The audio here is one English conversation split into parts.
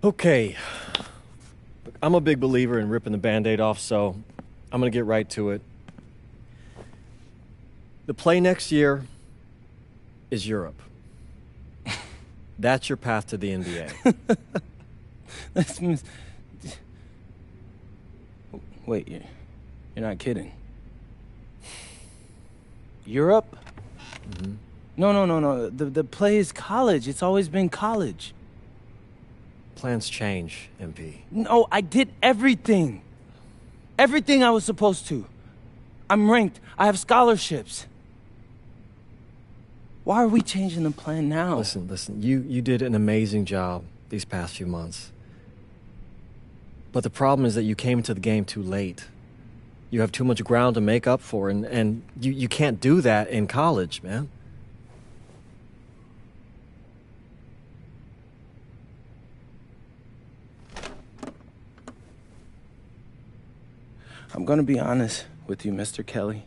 Okay. I'm a big believer in ripping the Band-Aid off, so I'm going to get right to it. The play next year is Europe. That's your path to the NBA. Wait, you're not kidding. Europe? Mm-hmm. No. The play is college. It's always been college. Plans change, MP. No, I did everything. Everything I was supposed to. I'm ranked. I have scholarships. Why are we changing the plan now? Listen. You did an amazing job these past few months. But the problem is that you came into the game too late. You have too much ground to make up for, and you can't do that in college, man. I'm gonna be honest with you, Mr. Kelly.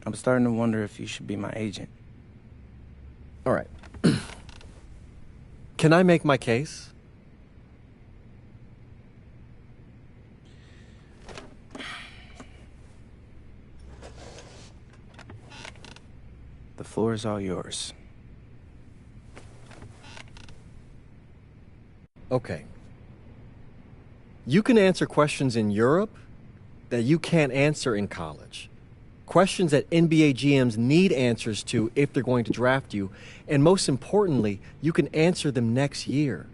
I'm starting to wonder if you should be my agent. All right. Can I make my case? The floor is all yours. Okay. You can answer questions in Europe that you can't answer in college. Questions that NBA GMs need answers to if they're going to draft you. And most importantly, you can answer them next year.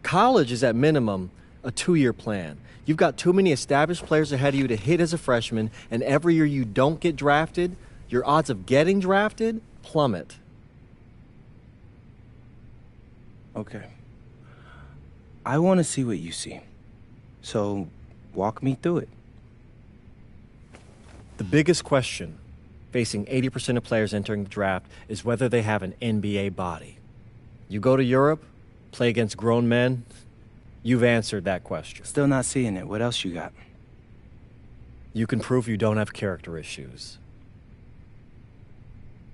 College is at minimum a 2-year plan. You've got too many established players ahead of you to hit as a freshman, and every year you don't get drafted, your odds of getting drafted plummet. Okay. I want to see what you see. So, walk me through it. The biggest question facing 80% of players entering the draft is whether they have an NBA body. You go to Europe, play against grown men, you've answered that question. Still not seeing it. What else you got? You can prove you don't have character issues.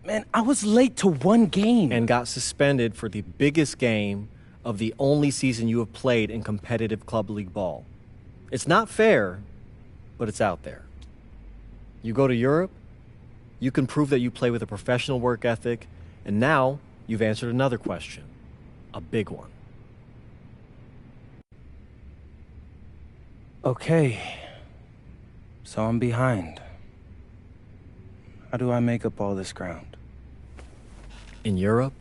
Man, I was late to one game. And got suspended for the biggest game of the only season you have played in competitive club league ball. It's not fair, but it's out there. You go to Europe, you can prove that you play with a professional work ethic, and now you've answered another question, a big one. Okay, so I'm behind. How do I make up all this ground? In Europe,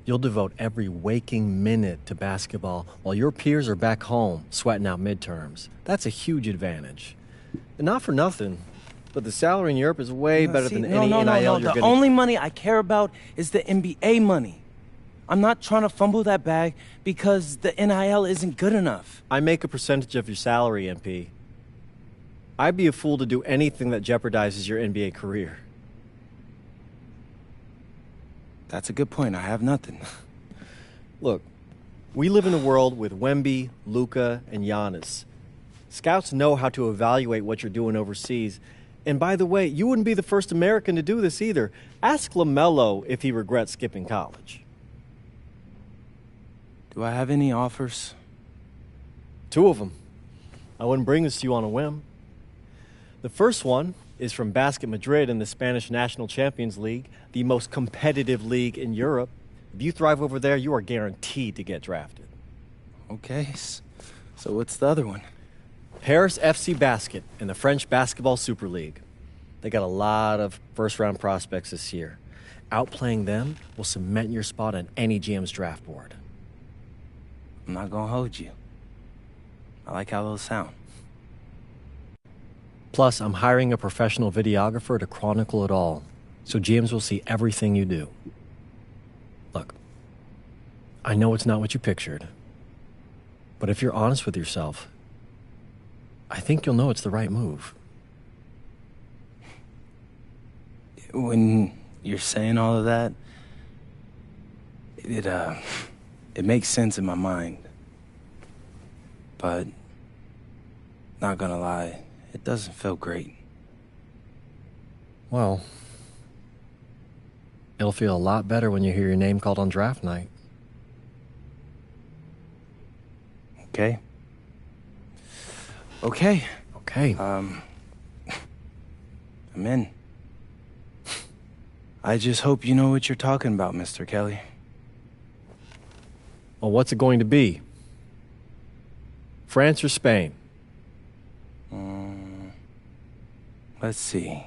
you'll devote every waking minute to basketball while your peers are back home sweating out midterms. That's a huge advantage. And not for nothing, but the salary in Europe is way better than any NIL you're The getting. only money I care about is the NBA money. I'm not trying to fumble that bag because the NIL isn't good enough. I make a percentage of your salary, MP. I'd be a fool to do anything that jeopardizes your NBA career. That's a good point. I have nothing. Look, we live in a world with Wemby, Luka, and Giannis. Scouts know how to evaluate what you're doing overseas. And by the way, you wouldn't be the first American to do this either. Ask LaMelo if he regrets skipping college. Do I have any offers? 2 of them. I wouldn't bring this to you on a whim. The first one is from Basket Madrid in the Spanish National Champions League, the most competitive league in Europe. If you thrive over there, you are guaranteed to get drafted. Okay, so what's the other one? Paris FC Basket in the French Basketball Super League. They got a lot of first-round prospects this year. Outplaying them will cement your spot on any GM's draft board. I'm not gonna hold you. I like how those sound. Plus, I'm hiring a professional videographer to chronicle it all, so GMs will see everything you do. Look, I know it's not what you pictured, but if you're honest with yourself, I think you'll know it's the right move. When you're saying all of that, it makes sense in my mind. But, not gonna lie, it doesn't feel great. Well, it'll feel a lot better when you hear your name called on draft night. Okay? Okay. Okay. I'm in. I just hope you know what you're talking about, Mr. Kelly. Well, what's it going to be? France or Spain? Let's see.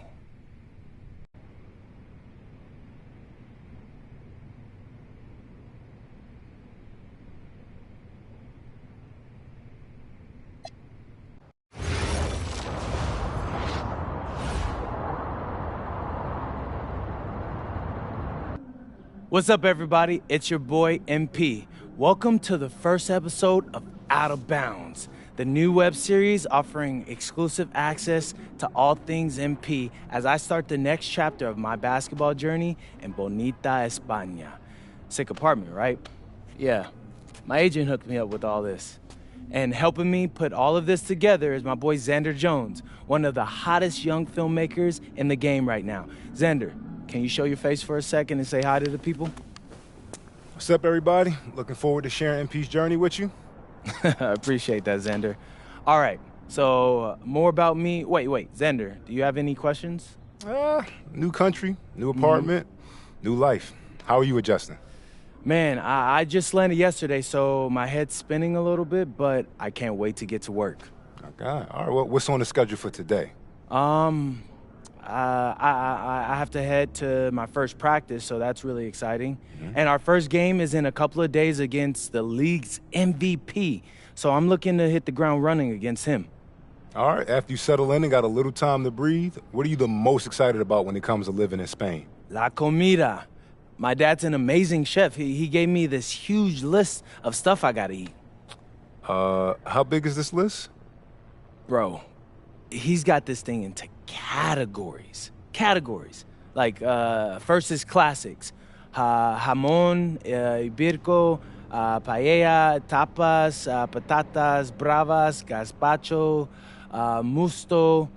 What's up, everybody? It's your boy, MP. Welcome to the first episode of Out of Bounds, the new web series offering exclusive access to all things MP as I start the next chapter of my basketball journey in Bonita, España. Sick apartment, right? Yeah. My agent hooked me up with all this. And helping me put all of this together is my boy Xander Jones, one of the hottest young filmmakers in the game right now. Xander, can you show your face for a second and say hi to the people? What's up, everybody? Looking forward to sharing MP's journey with you. I appreciate that, Xander. All right, so more about me. Wait, Xander, do you have any questions? New country, new apartment, new life. How are you adjusting? Man, I just landed yesterday, so my head's spinning a little bit, but I can't wait to get to work. Okay. All right, well, what's on the schedule for today? I have to head to my first practice, so that's really exciting. And our first game is in a couple of days against the league's MVP, so I'm looking to hit the ground running against him. All right, after you settle in and got a little time to breathe, what are you the most excited about when it comes to living in Spain? La comida. My dad's an amazing chef. He gave me this huge list of stuff I gotta eat. How big is this list? Bro, he's got this thing into categories. Like, first is classics. Jamón, ibirco, paella, tapas, patatas, bravas, gazpacho, musto.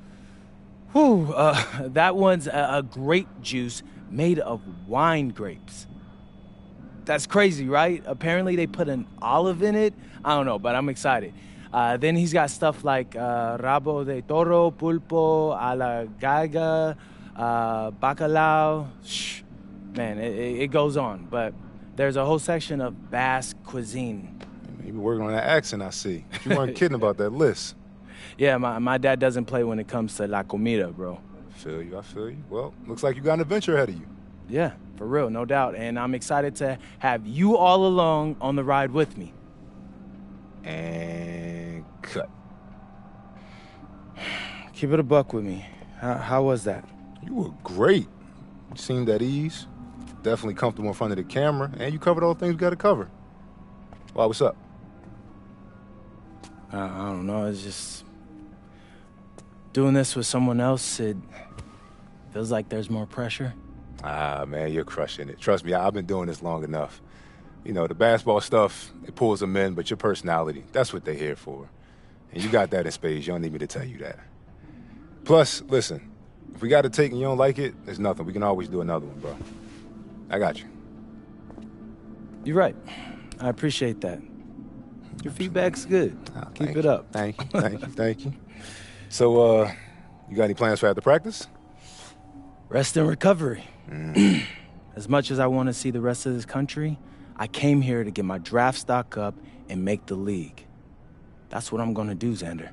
Whew, that one's a grape juice made of wine grapes. That's crazy, right? Apparently they put an olive in it. I don't know, but I'm excited. Then he's got stuff like rabo de toro, pulpo, a la galga, bacalao. Shh. Man, it goes on. But there's a whole section of Basque cuisine. You be working on that accent, I see. You weren't kidding about that list. Yeah, my dad doesn't play when it comes to la comida, bro. I feel you. Well, looks like you got an adventure ahead of you. Yeah, for real, no doubt. And I'm excited to have you all along on the ride with me. And cut. Keep it a buck with me. How was that? You were great. You seemed at ease. Definitely comfortable in front of the camera, and you covered all the things we got to cover. Why, what's up? I don't know, it's just... doing this with someone else, it feels like there's more pressure. Ah, man, you're crushing it. Trust me, I've been doing this long enough. You know, the basketball stuff, it pulls them in, but your personality, that's what they're here for. And you got that in spades. You don't need me to tell you that. Plus, listen, if we got a take and you don't like it, there's nothing. We can always do another one, bro. I got you. You're right. I appreciate that. Your feedback's good. Keep it up. Thank you. So, you got any plans for after practice? Rest and recovery. As much as I want to see the rest of this country, I came here to get my draft stock up and make the league. That's what I'm gonna do, Xander.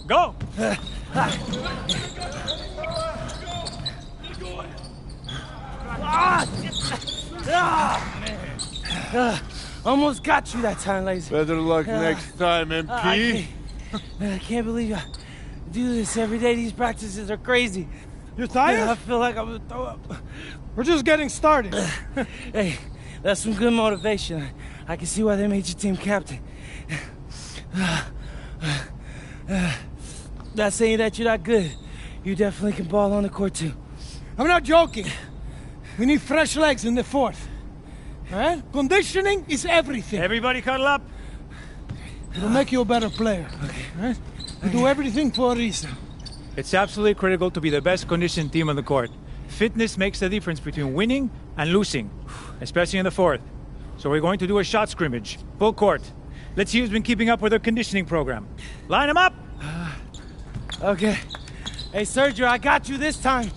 Go! Almost got you that time, Lazy. Better luck next time, MP. I can't believe I do this every day. These practices are crazy. You're tired? I feel like I'm gonna throw up. We're just getting started. Hey, that's some good motivation. I can see why they made you team captain. Not saying that you're not good. You definitely can ball on the court too. I'm not joking. We need fresh legs in the fourth. All right? Conditioning is everything. Everybody cuddle up. It'll make you a better player. Okay. All right? We do everything for a reason. It's absolutely critical to be the best conditioned team on the court. Fitness makes the difference between winning and losing, especially in the fourth. So we're going to do a shot scrimmage, full court. Let's see who's been keeping up with their conditioning program. Line them up! Okay. Hey, Sergio, I got you this time.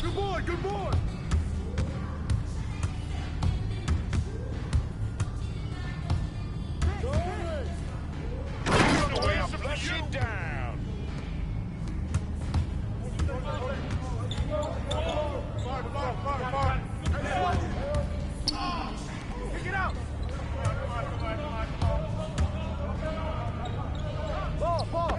Good boy, good boy. Shit down. Kick it out. Ball.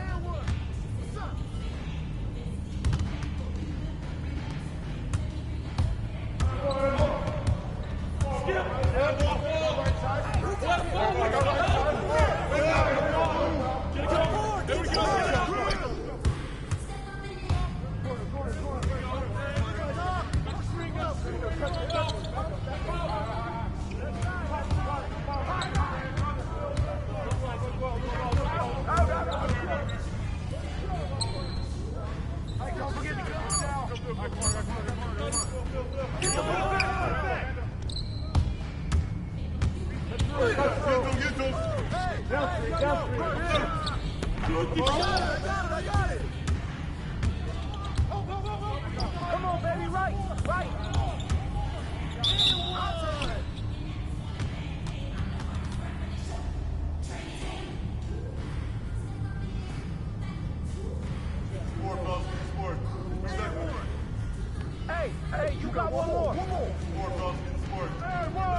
Come on, baby, right. Hey, you got one more. Sport, fellas, get the sport. Hey, whoa!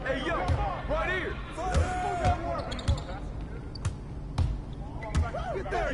Hey, yo, right here. Get there.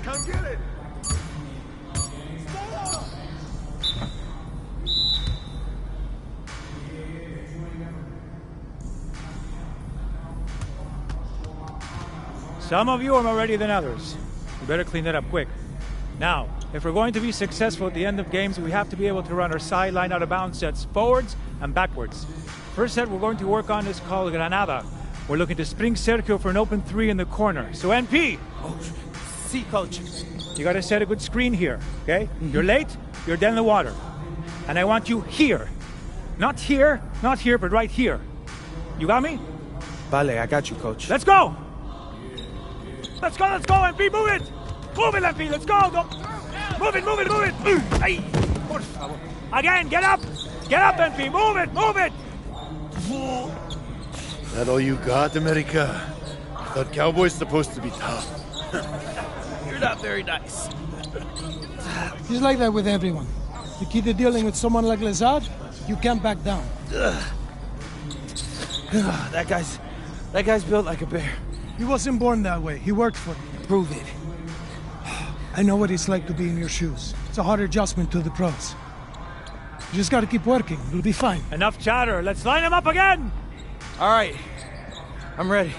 Come get it! Some of you are more ready than others. You better clean it up quick. Now, if we're going to be successful at the end of games, we have to be able to run our sideline out of bounds sets forwards and backwards. First set we're going to work on is called Granada. We're looking to spring Sergio for an open three in the corner. So NP! Oh, see, coach. You gotta set a good screen here, okay? You're late, you're dead in the water. And I want you here. Not here, but right here. You got me? Vale, I got you, coach. Let's go! Let's go, MP, move it! Move it, MP, let's go! Move it, move it, move it! Ay, por favor. Again, get up! Get up, MP! Move it, move it! That all you got, America? I thought cowboys supposed to be tough. You're not very nice. He's like that with everyone. You keep dealing with someone like Lazard, you can't back down. That guy's built like a bear. He wasn't born that way. He worked for it. Prove it. I know what it's like to be in your shoes. It's a hard adjustment to the pros. You just gotta keep working. You'll be fine. Enough chatter. Let's line him up again! All right. I'm ready.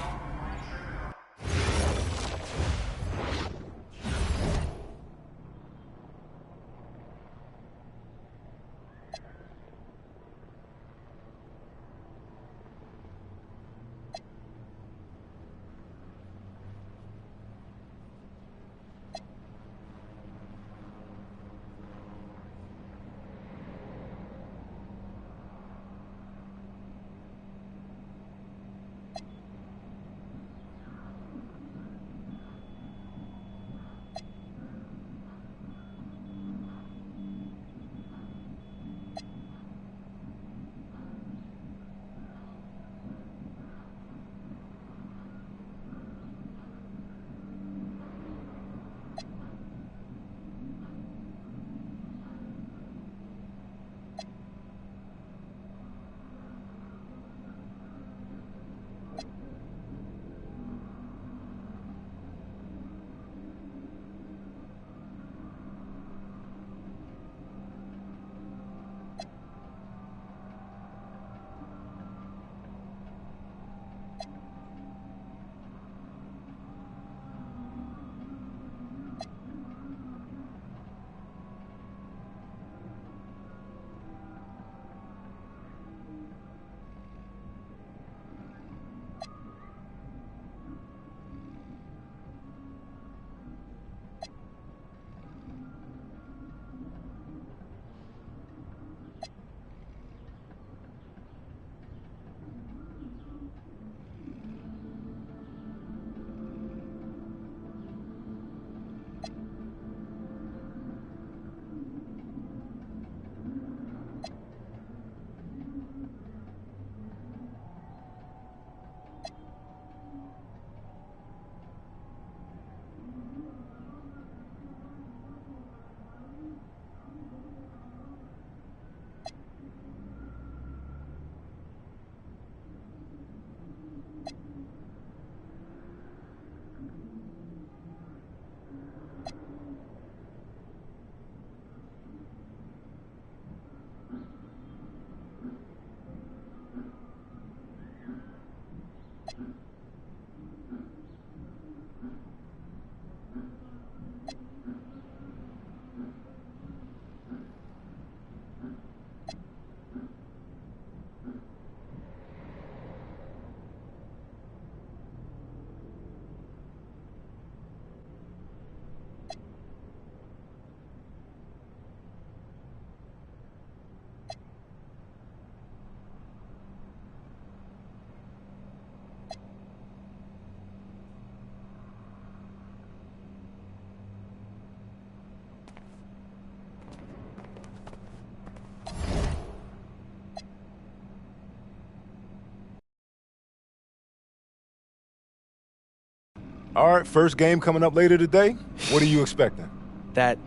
All right, first game coming up later today. What are you expecting? That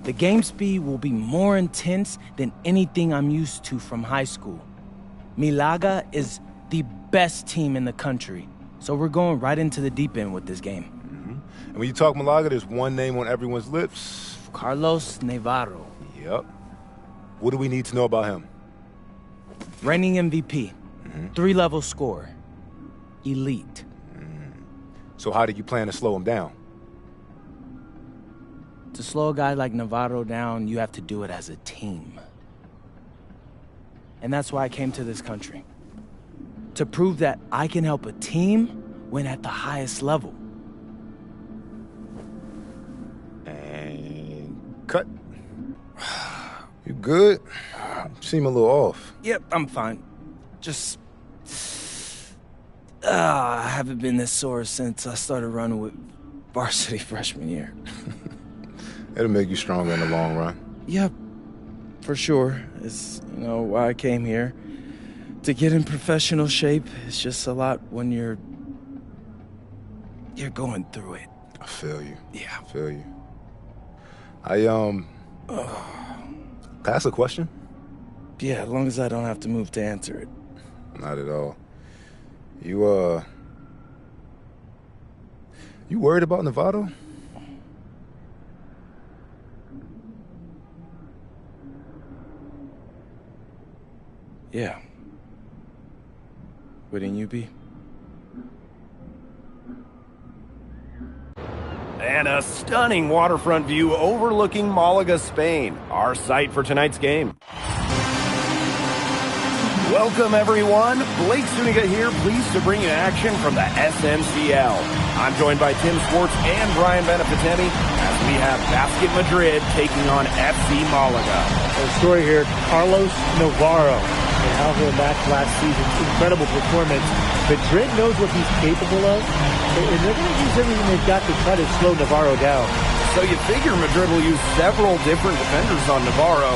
the game speed will be more intense than anything I'm used to from high school. Milaga is the best team in the country, so we're going right into the deep end with this game. Mm-hmm. And when you talk Malaga, there's one name on everyone's lips. Carlos Navarro. Yep. What do we need to know about him? Reigning MVP. 3-level scorer. Elite. So how do you plan to slow him down? To slow a guy like Navarro down, you have to do it as a team. And that's why I came to this country. To prove that I can help a team win at the highest level. And cut. You good? You seem a little off. Yep, I'm fine. Just... I haven't been this sore since I started running with varsity freshman year. It'll make you stronger in the long run. Yep, for sure. It's, why I came here. To get in professional shape, it's just a lot when you're going through it. I feel you. Yeah. I feel you. Can I ask a question? Yeah, as long as I don't have to move to answer it. Not at all. You worried about Novato? Yeah. Wouldn't you be? And a stunning waterfront view overlooking Malaga, Spain, our site for tonight's game. Welcome, everyone. Blake Zuniga here, pleased to bring you action from the SNCL. I'm joined by Tim Swartz and Brian Benefitemi as we have Basket Madrid taking on FC Malaga. The story here, Carlos Navarro, and how he matched last season's incredible performance. Madrid knows what he's capable of, and they're going to use everything they've got to try to slow Navarro down. So you figure Madrid will use several different defenders on Navarro,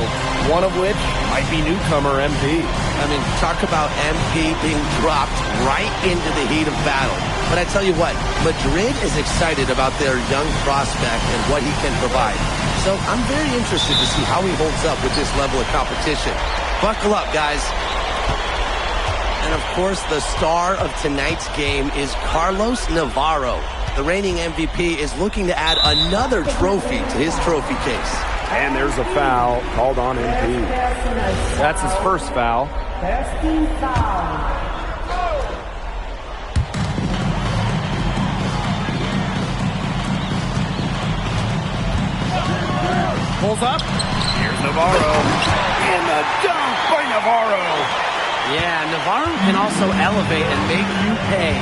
one of which might be newcomer MP. I mean, talk about MP being dropped right into the heat of battle. But I tell you what, Madrid is excited about their young prospect and what he can provide. So I'm very interested to see how he holds up with this level of competition. Buckle up, guys. And of course, the star of tonight's game is Carlos Navarro. The reigning MVP is looking to add another trophy to his trophy case. And there's a foul called on MP. That's his first foul. Pulls up. Here's Navarro. And the dunk by Navarro. Yeah, Navarro can also elevate and make you pay.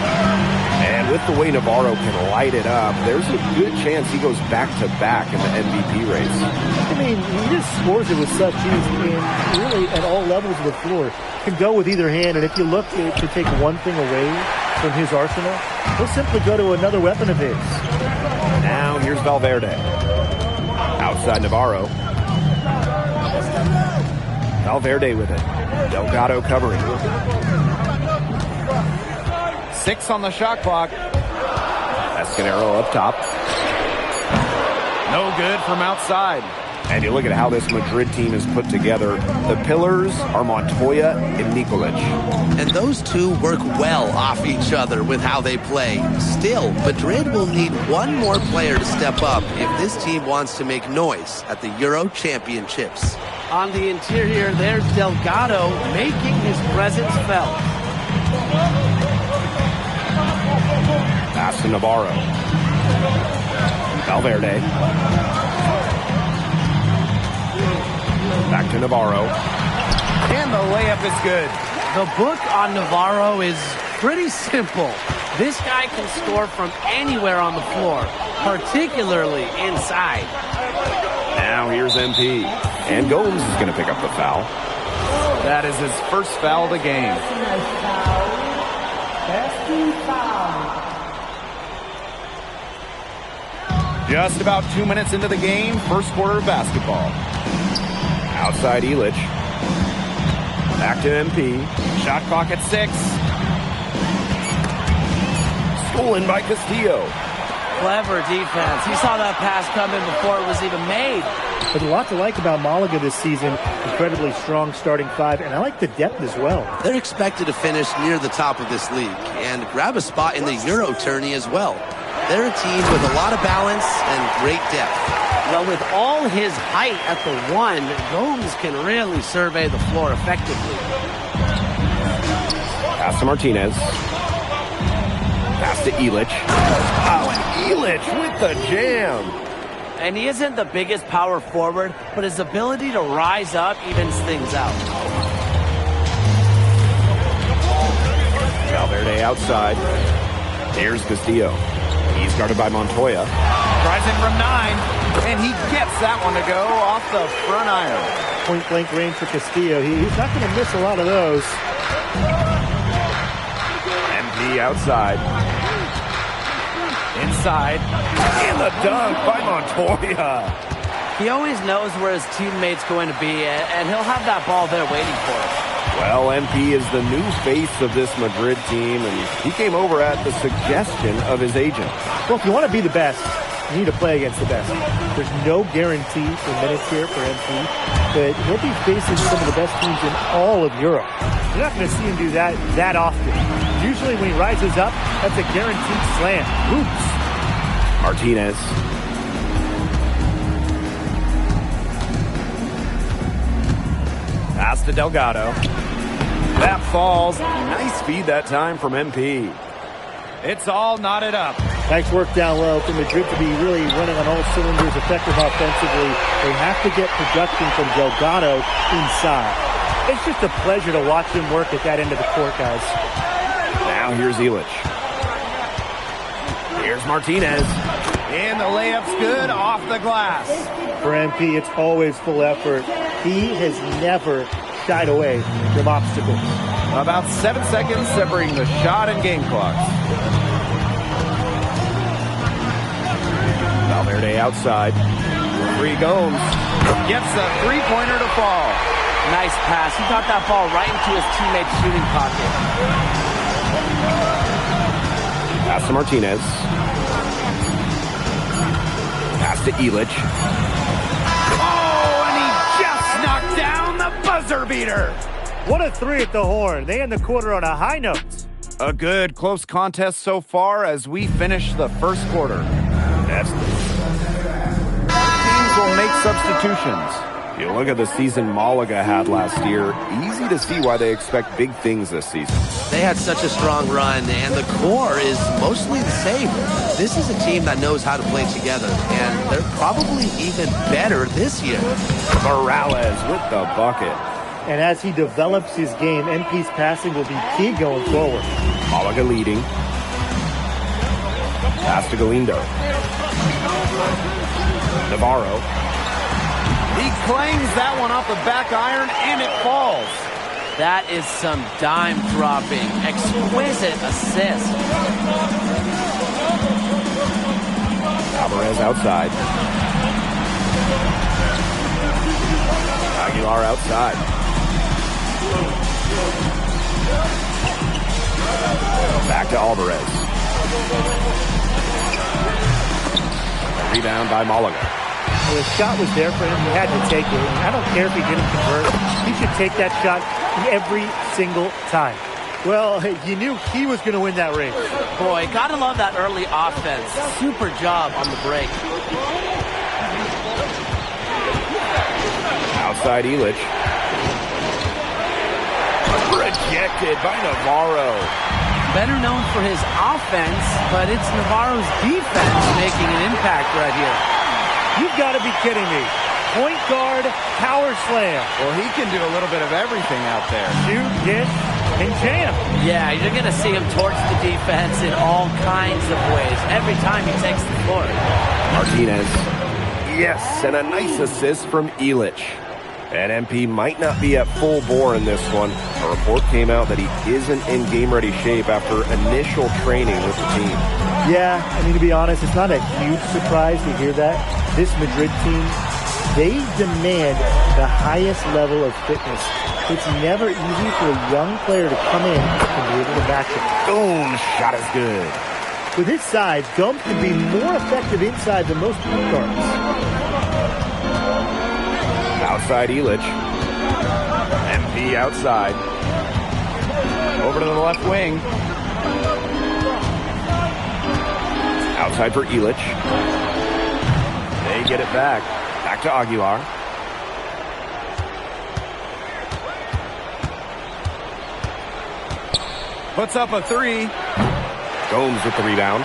And with the way Navarro can light it up, there's a good chance he goes back-to-back in the MVP race. I mean, he just scores it with such ease, and really at all levels of the floor. Can go with either hand, and if you look to take one thing away from his arsenal, he'll simply go to another weapon of his. Now here's Valverde. Outside Navarro. Valverde with it. Delgado covering. 6 on the shot clock. Escanero up top. No good from outside. And you look at how this Madrid team is put together. The pillars are Montoya and Nikolic. And those two work well off each other with how they play. Still, Madrid will need one more player to step up if this team wants to make noise at the Euro Championships. On the interior, there's Delgado making his presence felt. Pass to Navarro. Valverde. Back to Navarro. And the layup is good. The book on Navarro is pretty simple. This guy can score from anywhere on the floor, particularly inside. Now here's MP. And Gomes is going to pick up the foul. That is his first foul of the game. Just about 2 minutes into the game, first quarter of basketball. Outside Ilic. Back to MP. Shot clock at 6. Stolen by Castillo. Clever defense. He saw that pass coming before it was even made. There's a lot to like about Malaga this season. Incredibly strong starting 5, and I like the depth as well. They're expected to finish near the top of this league and grab a spot in the Euro tourney as well. They're a team with a lot of balance and great depth. Well, with all his height at the 1, Gomes can really survey the floor effectively. Pass to Martinez. Pass to Ilic. Oh, and Ilic with the jam. And he isn't the biggest power forward, but his ability to rise up evens things out. Valverde outside. Here's Castillo. He's guarded by Montoya. Tries it from 9, and he gets that one to go off the front iron. Point-blank range for Castillo. He's not going to miss a lot of those. MP outside. Inside. And the dunk by Montoya. He always knows where his teammate's going to be, and he'll have that ball there waiting for him. Well, MP is the new face of this Madrid team, and he came over at the suggestion of his agent. Well, if you want to be the best, you need to play against the best. There's no guarantee for minutes here for MP, but he'll be facing some of the best teams in all of Europe. You're not going to see him do that often. Usually when he rises up, that's a guaranteed slam. Oops. Martinez. Pass to Delgado. That falls. Nice feed that time from MP. It's all knotted up. Nice work down low for Madrid to be really running on all cylinders, effective offensively. They have to get production from Delgado inside. It's just a pleasure to watch him work at that end of the court, guys. Now here's Illich. Here's Martinez. And the layup's good off the glass. For MP, it's always full effort. He has never shied away from obstacles. About 7 seconds separating the shot and game clocks. Valverde outside. Free Gomes gets a three-pointer to fall. Nice pass. He got that ball right into his teammate's shooting pocket. Pass to Martinez. Pass to Illich. Oh, and he just knocked down the buzzer beater. What a three at the horn. They end the quarter on a high note. A good close contest so far as we finish the first quarter. That's teams will make substitutions. You look at the season Malaga had last year, easy to see why they expect big things this season. They had such a strong run, and the core is mostly the same. This is a team that knows how to play together, and they're probably even better this year. Morales with the bucket. And as he develops his game, MP's passing will be key going forward. Malaga leading. Pass to Galindo. Navarro. He clangs that one off the back iron, and it falls. That is some dime dropping. Exquisite assist. Alvarez outside. Aguilar outside. Back to Alvarez. Rebound by Malaga. Well, the shot was there for him. He had to take it. I don't care if he didn't convert. He should take that shot every single time. Well, he knew he was going to win that race. Boy, gotta love that early offense. Super job on the break. Outside Illich. Rejected by Navarro. Better known for his offense, but it's Navarro's defense making an impact right here. You've got to be kidding me. Point guard, power slam. Well, he can do a little bit of everything out there. Shoot, get, and jam. Yeah, you're going to see him torch the defense in all kinds of ways every time he takes the floor. Martinez. Yes, and a nice assist from Illich. And MP might not be at full bore in this one. A report came out that he isn't in game-ready shape after initial training with the team. Yeah, I mean, to be honest, it's not a huge surprise to hear that. This Madrid team, they demand the highest level of fitness. It's never easy for a young player to come in and be able to match it. Boom, shot is good. With his size, Gump can be more effective inside than most point guards. Outside Illich. MP outside. Over to the left wing. Outside for Illich. They get it back. Back to Aguilar. Puts up a three. Gomes with the rebound.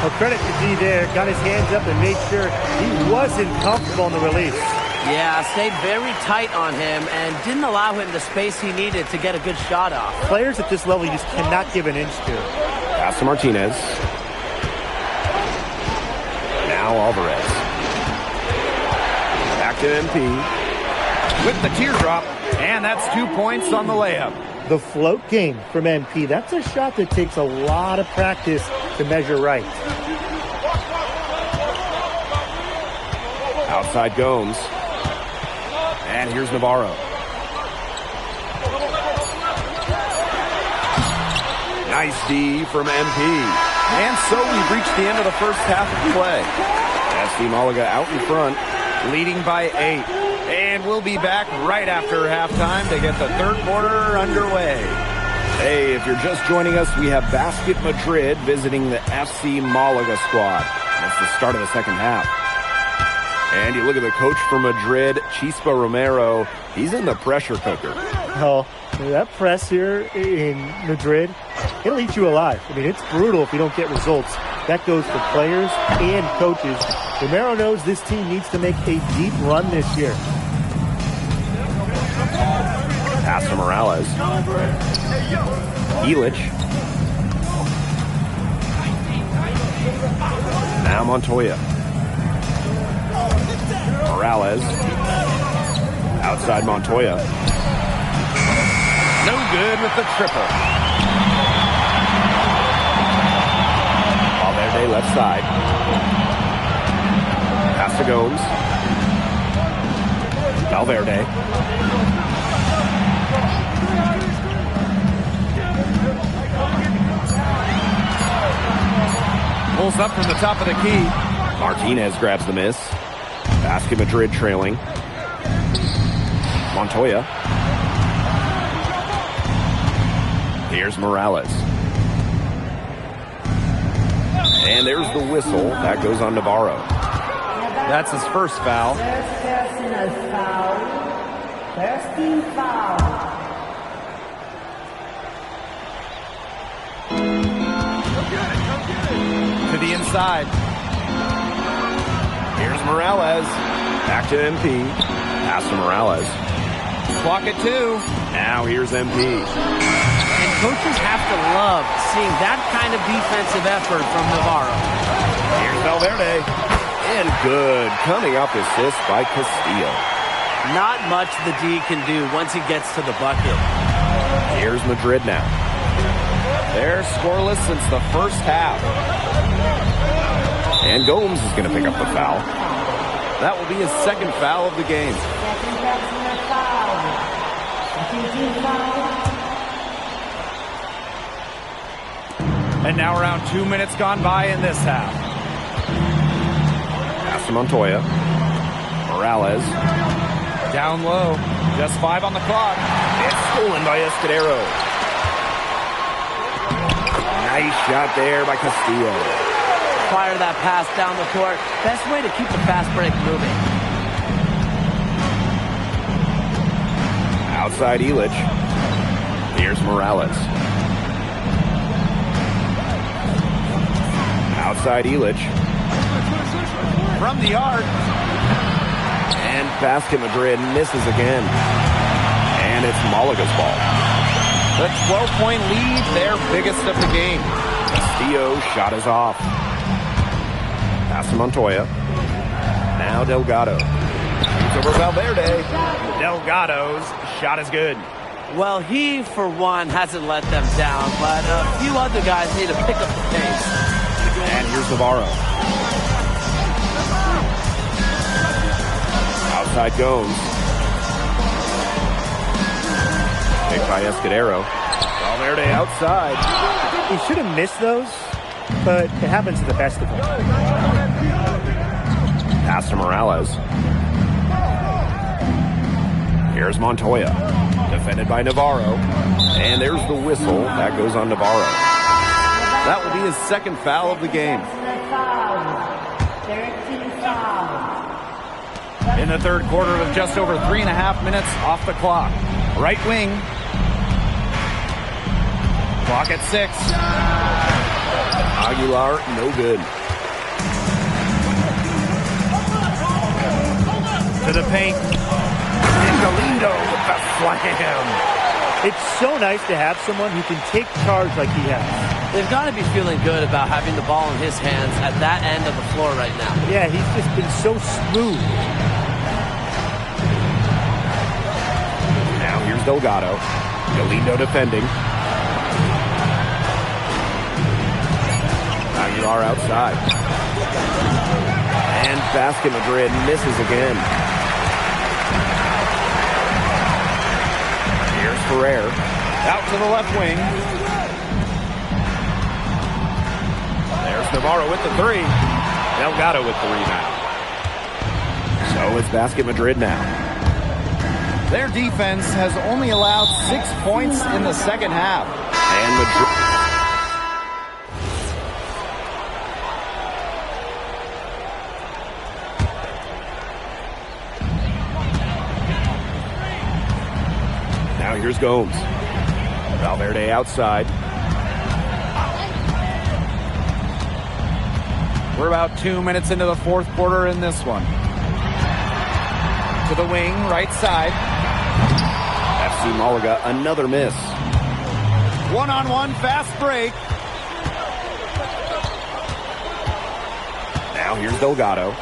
Well, credit to D there. Got his hands up and made sure he wasn't comfortable in the release. Yeah, stayed very tight on him and didn't allow him the space he needed to get a good shot off. Players at this level you just cannot give an inch to. Pass to Martinez. Now Alvarez. Back to MP. With the teardrop, and that's 2 points on the layup. The float game from MP. That's a shot that takes a lot of practice to measure right. Outside Gomes. And here's Navarro. Nice D from MP. And so we've reached the end of the first half of play. FC Malaga out in front, leading by 8. And we'll be back right after halftime to get the third quarter underway. Hey, if you're just joining us, we have Basket Madrid visiting the FC Malaga squad. That's the start of the second half. And you look at the coach for Madrid, Chispa Romero. He's in the pressure cooker. Oh, that press here in Madrid, it'll eat you alive. I mean, it's brutal if you don't get results. That goes for players and coaches. Romero knows this team needs to make a deep run this year. Pass to Morales. Illich. Now Montoya. Morales. Outside Montoya. No good with the triple. Valverde left side. Pass to Gomes. Valverde. Pulls up from the top of the key. Martinez grabs the miss. Basket Madrid trailing. Montoya. Here's Morales. And there's the whistle. That goes on Navarro. That's his first foul. First team foul. To the inside. Here's Morales. Back to MP. Pass to Morales. Clock at 2. Now here's MP. And coaches have to love seeing that kind of defensive effort from Navarro. Here's Valverde. And good. Coming up assist by Castillo. Not much the D can do once he gets to the bucket. Here's Madrid now. They're scoreless since the first half. And Gomes is going to pick up the foul. That will be his second foul of the game. And now around 2 minutes gone by in this half. Pass to Montoya. Morales. Down low. Just 5 on the clock. It's stolen by Escudero. Nice shot there by Castillo. Fire that pass down the court. Best way to keep the fast break moving. Outside Illich. Here's Morales. Outside Illich. From the arc. And Basket Madrid misses again. And it's Malaga's ball. The 12-point lead, their biggest of the game. Castillo shot is off. Pass to Montoya. Now Delgado. Shoots over Valverde. Delgado's shot is good. Well, he, for one, hasn't let them down, but a few other guys need to pick up the pace. And here's Navarro. Outside Gomes. Picked by Escudero. Valverde outside. He should have missed those, but it happens to the best of them. Pass to Morales. Here's Montoya. Defended by Navarro. And there's the whistle. That goes on Navarro. That will be his second foul of the game. In the third quarter with just over 3.5 minutes off the clock. Right wing. Clock at 6. Aguilar, no good. To the paint. And Galindo with the slam. It's so nice to have someone who can take charge like he has. They've got to be feeling good about having the ball in his hands at that end of the floor right now. Yeah, he's just been so smooth. Now here's Delgado. Galindo defending. Aguilar outside. And Basket Madrid misses again. Here's Ferrer. Out to the left wing. There's Navarro with the three. Delgado with the rebound. So it's Basket Madrid now. Their defense has only allowed 6 points in the second half. And Madrid. Now here's Gomes. Valverde outside. We're about 2 minutes into the fourth quarter in this one. To the wing, right side. FC Malaga, another miss. One-on-one fast break. Now here's Delgado.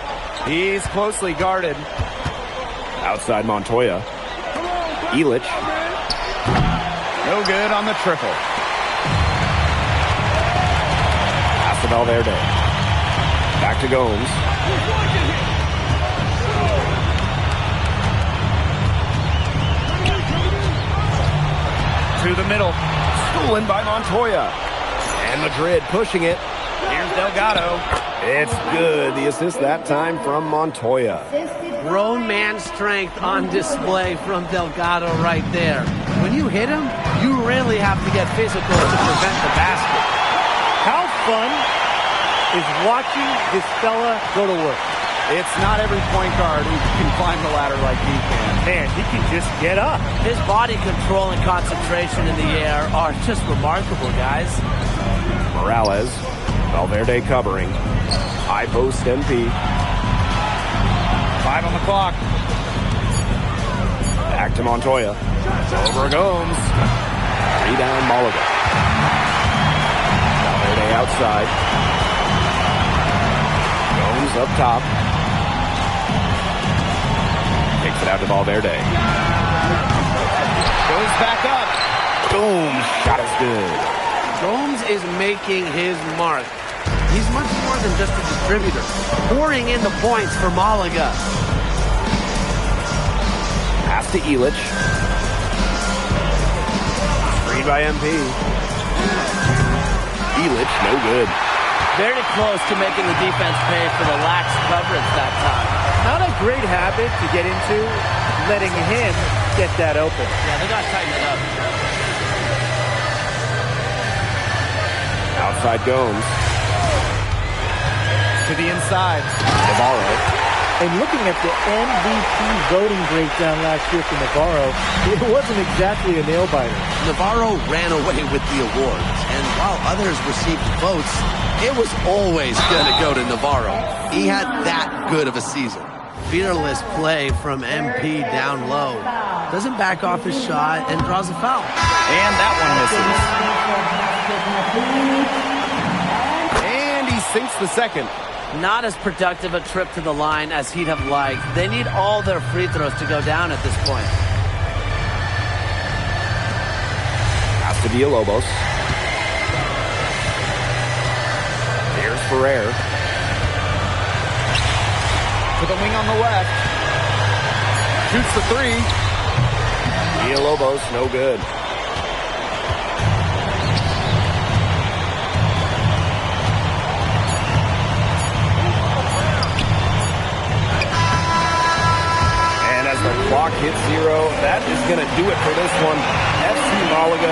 He's closely guarded. Outside Montoya. Illich. No good on the triple. Pass to Valverde. Back to Gomes. To the middle. Stolen by Montoya. And Madrid pushing it. Here's Delgado. It's good. The assist that time from Montoya. Grown man strength on display from Delgado right there. When you hit him, you really have to get physical to prevent the basket. How fun is watching this fella go to work? It's not every point guard who can climb the ladder like he can. Man, he can just get up. His body control and concentration in the air are just remarkable, guys. Morales. Valverde covering. High post MP. 5 on the clock. Back to Montoya. Over Gomes. Rebound Malaga. Valverde outside. Gomes up top. Takes it out to Valverde. Goes back up. Gomes. Shot is good. Gomes is making his mark. He's much more than just a distributor. Pouring in the points for Malaga. Pass to Illich. Screen by MP. Illich, no good. Very close to making the defense pay for the lax coverage that time. Not a great habit to get into, letting him get that open. Yeah, they got to tighten it up. Outside Gomes. To the inside. Navarro. And looking at the MVP voting breakdown last year for Navarro, it wasn't exactly a nail-biter. Navarro ran away with the awards, and while others received votes, it was always going to go to Navarro. He had that good of a season. Fearless play from MP down low. Doesn't back off his shot and draws a foul. And that one misses. And he sinks the second. Not as productive a trip to the line as he'd have liked. They need all their free throws to go down at this point. Pass to Villalobos. Here's Ferrer. To the wing on the left. Shoots the three. Villalobos, no good. The clock hits 0. That is going to do it for this one. FC Malaga